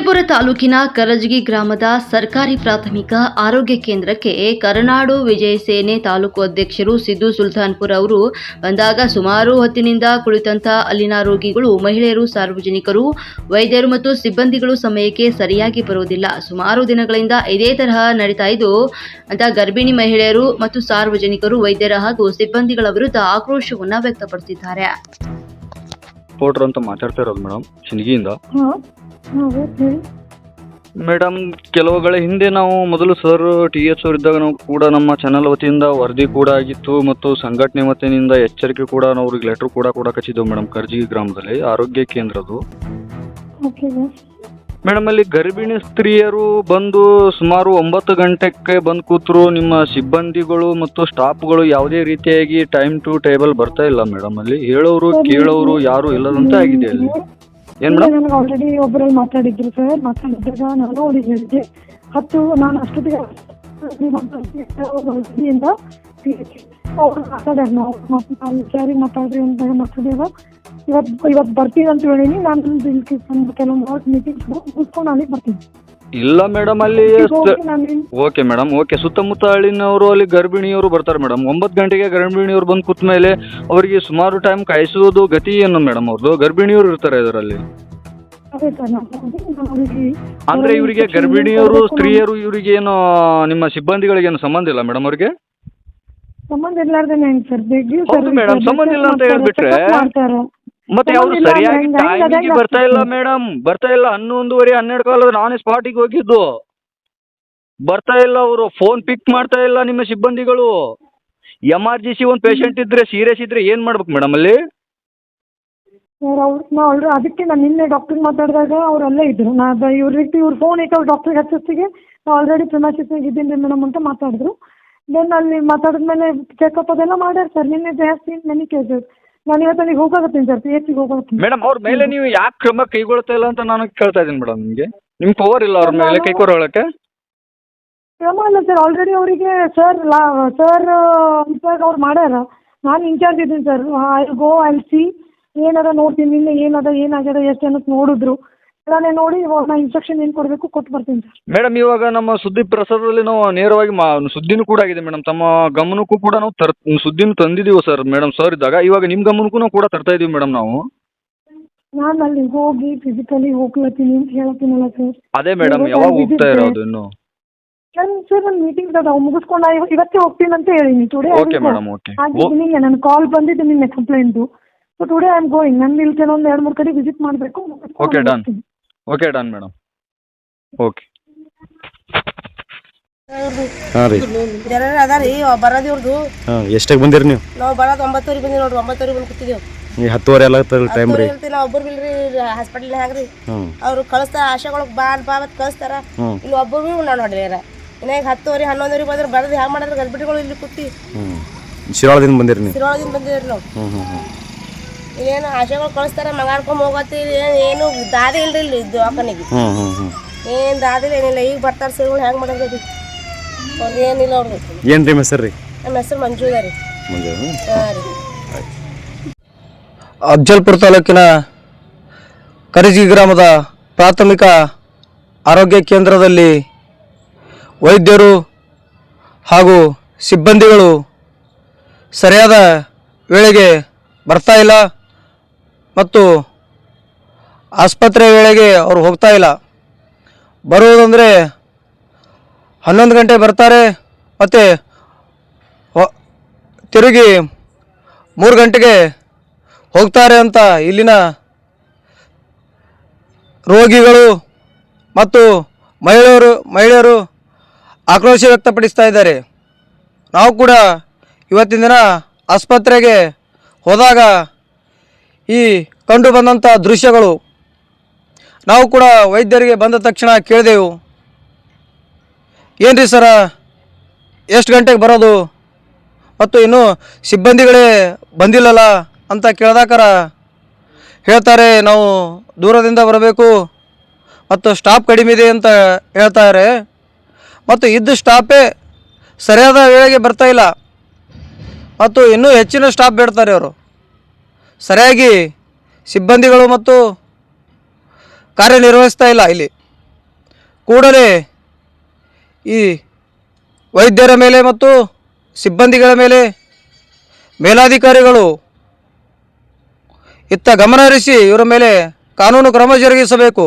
ಅಫಜಲ್ಪುರ ತಾಲೂಕಿನ ಕರಜಗಿ ಗ್ರಾಮದ ಸರ್ಕಾರಿ ಪ್ರಾಥಮಿಕ ಆರೋಗ್ಯ ಕೇಂದ್ರಕ್ಕೆ ಕರನಾಡು ವಿಜಯ ಸೇನೆ ತಾಲೂಕು ಅಧ್ಯಕ್ಷರು ಸಿದ್ದು ಸುಲ್ತಾನ್ಪುರ್ ಅವರು ಬಂದಾಗ ಸುಮಾರು ಹೊತ್ತಿನಿಂದ ಕುಳಿತಂತ ಅಲ್ಲಿನ ರೋಗಿಗಳು, ಮಹಿಳೆಯರು, ಸಾರ್ವಜನಿಕರು, ವೈದ್ಯರು ಮತ್ತು ಸಿಬ್ಬಂದಿಗಳು ಸಮಯಕ್ಕೆ ಸರಿಯಾಗಿ ಬರುವುದಿಲ್ಲ. ಸುಮಾರು ದಿನಗಳಿಂದ ಇದೇ ತರಹ ನಡೀತಾ ಇದ್ದು ಅಂತ ಗರ್ಭಿಣಿ ಮಹಿಳೆಯರು ಮತ್ತು ಸಾರ್ವಜನಿಕರು, ವೈದ್ಯರ ಹಾಗೂ ಸಿಬ್ಬಂದಿಗಳ ವಿರುದ್ಧ ಆಕ್ರೋಶವನ್ನ ವ್ಯಕ್ತಪಡಿಸಿದ್ದಾರೆ. ರಿಪೋರ್ಟರ್ ಅಂತ ಮಾತಾಡ್ತಾ ಇರೋದು ಮೇಡಮ್, ಶಿಂದಗಿಯಿಂದ. ಮೇಡಮ್, ಕೆಲವುಗಳ ಹಿಂದೆ ನಾವು ಮೊದಲು ಸರ್ TH ಅವ್ರು ಇದ್ದಾಗ ನಾವು ಕೂಡ ನಮ್ಮ ಚಾನಲ್ ವತಿಯಿಂದ ವರದಿ ಕೂಡ ಆಗಿತ್ತು ಮತ್ತು ಸಂಘಟನೆ ವತಿಯಿಂದ ಎಚ್ಚರಿಕೆ ಕೂಡ ನಾವು ಅವ್ರಿಗೆ ಲೆಟರ್ ಕೂಡ ಕೊಡಕಚ್ಚಿದ್ದೆವು ಮೇಡಮ್. ಕರ್ಜಿಗಿ ಗ್ರಾಮದಲ್ಲಿ ಆರೋಗ್ಯ ಕೇಂದ್ರದ್ದು ಮೇಡಮ್, ಅಲ್ಲಿ ಗರ್ಭಿಣಿ ಸ್ತ್ರೀಯರು ಬಂದು ಸುಮಾರು 9 ಗಂಟೆಗೆ ಬಂದು ಕೂತರು. ನಿಮ್ಮ ಸಿಬ್ಬಂದಿಗಳು ಮತ್ತು ಸ್ಟಾಫ್ಗಳು ಯಾವುದೇ ರೀತಿಯಾಗಿ ಟೈಮ್ ಟು ಟೇಬಲ್ ಬರ್ತಾ ಇಲ್ಲ ಮೇಡಮ್. ಅಲ್ಲಿ ಹೇಳೋರು ಕೇಳೋರು ಯಾರು ಇಲ್ಲದಂತೆ ಆಗಿದೆ ಅಲ್ಲಿ. ಏನು ಮೇಡಮ್? ನನಗೆ ಆಲ್ರೆಡಿ ಒಬ್ಬರಲ್ಲಿ ಮಾತಾಡಿದ್ರು ಸರ್. ಮಾತಾಡಿದಾಗ ನಾನು ಅವ್ರಿಗೆ ಹೇಳಿದೆ, ನಾನು ಅಷ್ಟೊತ್ತಿಗೆ ಅವ್ರು ಮಾತಾಡ್ಯಾರ. ನಾವು ಸರಿ ಮಾತಾಡ್ರಿ ಅಂದಾಗ ಮಾತಾಡ್ಯಾರ. ಇವತ್ತು ಬರ್ತೀನಿ ಅಂತ ಹೇಳೀನಿ. ನಾನು ಕೆಲವೊಂದು ಮೀಟಿಂಗ್ಸ್ ಮುಗಿಸ್ಕೊಂಡು ಅಲ್ಲಿಗೆ ಬರ್ತೀನಿ. ಇಲ್ಲ ಮೇಡಮ್, ಅಲ್ಲಿ ಓಕೆ ಮೇಡಮ್, ಓಕೆ. ಸುತ್ತಮುತ್ತ ಹಳ್ಳಿನವರು ಅಲ್ಲಿ ಗರ್ಭಿಣಿಯವರು ಬರ್ತಾರೆ ಮೇಡಮ್. 9 ಗಂಟೆಗೆ ಗರ್ಭಿಣಿಯವರು ಬಂದು ಕೂತ ಮೇಲೆ ಅವರಿಗೆ ಸುಮಾರು ಟೈಮ್ ಕಾಯಿಸೋದು ಗತಿ ಏನು ಮೇಡಮ್? ಅವ್ರದ್ದು ಗರ್ಭಿಣಿಯವರು ಇರ್ತಾರೆ ಇದರಲ್ಲಿ. ಅಂದ್ರೆ ಇವರಿಗೆ ಗರ್ಭಿಣಿಯವರು, ಸ್ತ್ರೀಯರು, ಇವರಿಗೆ ಏನು ನಿಮ್ಮ ಸಿಬ್ಬಂದಿಗಳಿಗೆ ಏನು ಸಂಬಂಧ ಇಲ್ಲ ಮೇಡಮ್? ಅವ್ರಿಗೆ ಸಂಬಂಧ ಇರ್ಲಾರ್ದೇನೆ ಸರ್. ಹೌದು ಮೇಡಮ್, ಸಂಬಂಧ ಇಲ್ಲ ಅಂತ ಹೇಳ್ಬಿಟ್ರೆ ಮತ್ತೆ ಯಾವ್ದು ಸರಿಯಾಗಿ ಟೈಮಿಗೆ ಬರ್ತಾ ಇಲ್ಲ ಮೇಡಮ್. ಬರ್ತಾ ಇಲ್ಲ. 11:30 12 ಕಾಲದ ನಾನೇ ಸ್ಪಾಟಿಗೆ ಹೋಗಿದ್ದು. ಬರ್ತಾ ಇಲ್ಲ ಅವರು. ಫೋನ್ ಪಿಕ್ ಮಾಡ್ತಾ ಇಲ್ಲ ನಿಮ್ಮ ಸಿಬ್ಬಂದಿಗಳು. ಎಮರ್ಜೆನ್ಸಿ ಒಂದು ಪೇಷಂಟ್ ಇದ್ರೆ, ಸೀರಿಯಸ್ ಇದ್ರೆ ಏನ್ ಮಾಡ್ಬೇಕು ಮೇಡಮ್ ಅಲ್ಲಿ? ಅವ್ರು ಅದಕ್ಕೆ ನಾನು ನಿನ್ನೆ ಡಾಕ್ಟರ್ ಮಾತಾಡಿದಾಗ ಅವ್ರು ಅಲ್ಲೇ ಇದ್ರು. ಇವ್ರ ಫೋನ್ ಐತೆ, ಅವ್ರು ಡಾಕ್ಟರ್ಗೆ ಹಚ್ಚೋತ್ತಿಗೆ ಆಲ್ರೆಡಿ ಪ್ರಿಮೈಸಿಸ್ನಾಗ ಇದ್ದೀನಿ ಮೇಡಮ್ ಅಂತ ಮಾತಾಡಿದ್ರು. ದೆನ್ ಅಲ್ಲಿ ಮಾತಾಡಿದ್ಮೇಲೆ ಚೆಕಪ್ ಅದೆಲ್ಲ ಮಾಡ್ಯಾರ ಸರ್. ನಿನ್ನೆ ಜಾಸ್ತಿ ಮೆನಿ ಕೇಸಸ್. ನಾನು ಇವತ್ತು ಅಲ್ಲಿಗೆ ಹೋಗಾಕತ್ತೀನಿ ಸರ್, PHಗೆ ಹೋಗಾಕತ್ತೀನಿ ಮೇಡಮ್. ಅವ್ರ ಮೇಲೆ ನೀವು ಯಾಕೆ ಕ್ರಮ ಕೈಗೊಳ್ತಾ ಇಲ್ಲ ಅಂತ ನಾನು ಕೇಳ್ತಾ ಇದ್ದೀನಿ ಮೇಡಮ್. ನಿಮಗೆ ನಿಮ್ಮ ಪವರ್ ಇಲ್ಲ ಅವ್ರ ಮೇಲೆ ಕೈಗೊಳ್ಳೋಕೆ? ಕ್ರಮ ಇಲ್ಲ ಸರ್. ಆಲ್ರೆಡಿ ಅವರಿಗೆ ಸರ್ ಅವ್ರು ಮಾಡ್ಯಾರ. ನಾನು ಇನ್ಚಾರ್ಜ್ ಇದ್ದೀನಿ ಸರ್. ಐ ಸಿ ಏನಾರ ನೋಡ್ತೀನಿ. ನಿನ್ನೆ ಏನಾಗ್ಯದ ಎಷ್ಟು ಅನ್ನೋದು ನೋಡಿದ್ರು. ನಾನೇ ನೋಡಿ ನಾ ಇನ್ಸ್ಟ್ರಕ್ಷನ್ ಏನು ಕೊಡಬೇಕು ಕೊಟ್ಟು ಬರ್ತೀನಿ ಸರ್. ಮೇಡಮ್, ಇವಾಗ ನಮ್ಮ ಸುದ್ದಿ ಪ್ರಸಾರದಲ್ಲಿ ನಾವು ನೇರವಾಗಿ ಸುದ್ದಿನೂ ಕೂಡ ಆಗಿದೆ ಮೇಡಮ್. ತಮ್ಮ ಗಮನಕ್ಕೂ ಕೂಡ ನಾವು ಸುದ್ದಿನೂ ತಂದಿದ್ದೀವಿ ಸರ್ ಮೇಡಮ್. ಸರ್ ಇದ್ದಾಗ ಇವಾಗ ನಿಮ್ಮ ಗಮನಕ್ಕೂ ನಾವು ಕೂಡ ತರ್ತಾ ಇದೀವಿ ಮೇಡಮ್ ನಾವು. ನಾನು ಅಲ್ಲಿ ಹೋಗಿ ಫಿಸಿಕಲಿ ಹೋಗ್ಲತ್ತೀನಿ ಅಂತ ಹೇಳತ್ತೀನಲ್ಲ ಸರ್. ಅದೇ ಮೇಡಮ್, ಯಾವಾಗ ಹೋಗ್ತಾ ಇರೋದು ಇನ್ನು? ನನ್ನ ಮೀಟಿಂಗ್ಸ್ ಅದಾವ, ಮುಗಿಸ್ಕೊಂಡು ಇವತ್ತೇ ಹೋಗ್ತೀನಿ ಅಂತ ಹೇಳಿನಿ. Today okay madam, okay. ನಿನ್ನೆ ನನ್ನ ಕಾಲ್ ಬಂದಿದ್ದು ನಿನ್ನೆ complaint. So today I am going. ನಾನು ಇಲ್ಲಿ ಕೆಲವೊಂದು 2-3 ಕಡೆ ವಿಸಿಟ್ ಮಾಡಬೇಕು. Okay done. Okay done madam. Okay. ಹಾಂ ರೀ, ಜನ ಅದ ರೀ ಬರೋದು ಇವ್ರದ್ದು. ಹಾಂ, ಎಷ್ಟಾಗಿ ಬಂದಿರಿ ನೀವು? ನಾವು ಬರೋದು 9:00 ಬಂದಿವಿ ನೋಡ್ರಿ. 9:00 ಬಂದು ಕೂತಿದ್ದೇವೆ. ಈಗ 10:30 ಎಲ್ಲ ಟೈಮ್ ರೀ. ನಾವು ಒಬ್ಬರು ಬಿಲ್ರಿ ಹಾಸ್ಪಿಟಲ್ ಹ್ಯಾಂಗ್ರಿ ಅವ್ರು ಕಳಿಸ್ತಾರ. ಆಶಾಗಳಿಗೆ ಬಾ ಮತ್ತೆ ಕಳಿಸ್ತಾರ. ಇಲ್ಲಿ ಒಬ್ಬರು ನಾವು ನೋಡ್ರಿ ಇನ್ನಾಗ 10:30 11:00 ಬಂದ್ರೆ ಬರೋದು ಹ್ಯಾಂಗ ಮಾಡಿದ್ರೆ ಗರ್ಭಿಣಿಗಳು ಇಲ್ಲಿ ಕೂತಿ. ಶಿರಾಳದಿಂದ ಬಂದಿರಿ ನೀವು? ಶಿರಾಳದಿಂದ ಬಂದಿವ್ರಿ ನಾವು. ಏನು ಆಶಾಗಳು ಕಳಿಸ್ತಾರ, ಮಗಾಡ್ಕೊಂಡ್ ಹೋಗತ್ತೀವಿ. ಏನು ದಾದಿ ಇಲ್ರಿ ಇಲ್ಲಿ ದವಾಖಾನಿಗೆ. ಏನು ದಾದಿ ಏನಿಲ್ಲ. ಈಗ ಬರ್ತಾರ ಸೇವೆಗಳು ಹ್ಯಾಂಗ ಮಾಡೋದು ಅವ್ರಿಗೆ ಏನಿಲ್ಲ. ಅವ್ರಿಗೆ ಏನು ರೀ ಹೆಸರು ರೀ? ನಮ್ಮ ಹೆಸರು ಮಂಜು ಅದ ರೀ. ಹಾಂ ರೀ. ಅಫಜಲ್ಪುರ ತಾಲೂಕಿನ ಕರಜಗಿ ಗ್ರಾಮದ ಪ್ರಾಥಮಿಕ ಆರೋಗ್ಯ ಕೇಂದ್ರದಲ್ಲಿ ವೈದ್ಯರು ಹಾಗೂ ಸಿಬ್ಬಂದಿಗಳು ಸರಿಯಾದ ವೇಳೆಗೆ ಬರ್ತಾ ಇಲ್ಲ ಮತ್ತು ಆಸ್ಪತ್ರೆ ವೇಳೆಗೆ ಅವರು ಹೋಗ್ತಾ ಇಲ್ಲ. ಬರುವುದಂದರೆ 11 ಗಂಟೆ ಬರ್ತಾರೆ ಮತ್ತು ತಿರುಗಿ 3 ಗಂಟೆಗೆ ಹೋಗ್ತಾರೆ ಅಂತ ಇಲ್ಲಿನ ರೋಗಿಗಳು ಮತ್ತು ಮಹಿಳೆಯರು ಆಕ್ರೋಶ ವ್ಯಕ್ತಪಡಿಸ್ತಾ ಇದ್ದಾರೆ. ನಾವು ಕೂಡ ಇವತ್ತಿನ ದಿನ ಆಸ್ಪತ್ರೆಗೆ ಹೋದಾಗ ಈ ಕಂಡು ಬಂದಂಥ ದೃಶ್ಯಗಳು ನಾವು ಕೂಡ ವೈದ್ಯರಿಗೆ ಬಂದ ತಕ್ಷಣ ಕೇಳಿದೆವು, ಏನು ರೀ ಸರ ಎಷ್ಟು ಗಂಟೆಗೆ ಬರೋದು ಮತ್ತು ಇನ್ನೂ ಸಿಬ್ಬಂದಿಗಳೇ ಬಂದಿಲ್ಲಲ್ಲ ಅಂತ ಕೇಳಿದಾಕರ ಹೇಳ್ತಾರೆ, ನಾವು ದೂರದಿಂದ ಬರಬೇಕು ಮತ್ತು ಸ್ಟಾಫ್ ಕಡಿಮೆ ಇದೆ ಅಂತ ಹೇಳ್ತಾರೆ. ಮತ್ತು ಇದ್ದ ಸ್ಟಾಫೇ ಸರಿಯಾದ ವೇಳೆಗೆ ಬರ್ತಾ ಇಲ್ಲ ಮತ್ತು ಇನ್ನೂ ಹೆಚ್ಚಿನ ಸ್ಟಾಫ್ ಬೇಡ್ತಾರೆ. ಅವರು ಸರಿಯಾಗಿ ಸಿಬ್ಬಂದಿಗಳು ಮತ್ತು ಕಾರ್ಯನಿರ್ವಹಿಸ್ತಾ ಇಲ್ಲ ಇಲ್ಲಿ. ಕೂಡಲೇ ಈ ವೈದ್ಯರ ಮೇಲೆ ಮತ್ತು ಸಿಬ್ಬಂದಿಗಳ ಮೇಲೆ ಮೇಲಾಧಿಕಾರಿಗಳು ಇತ್ತ ಗಮನ ಹರಿಸಿ ಇವರ ಮೇಲೆ ಕಾನೂನು ಕ್ರಮ ಜರುಗಿಸಬೇಕು.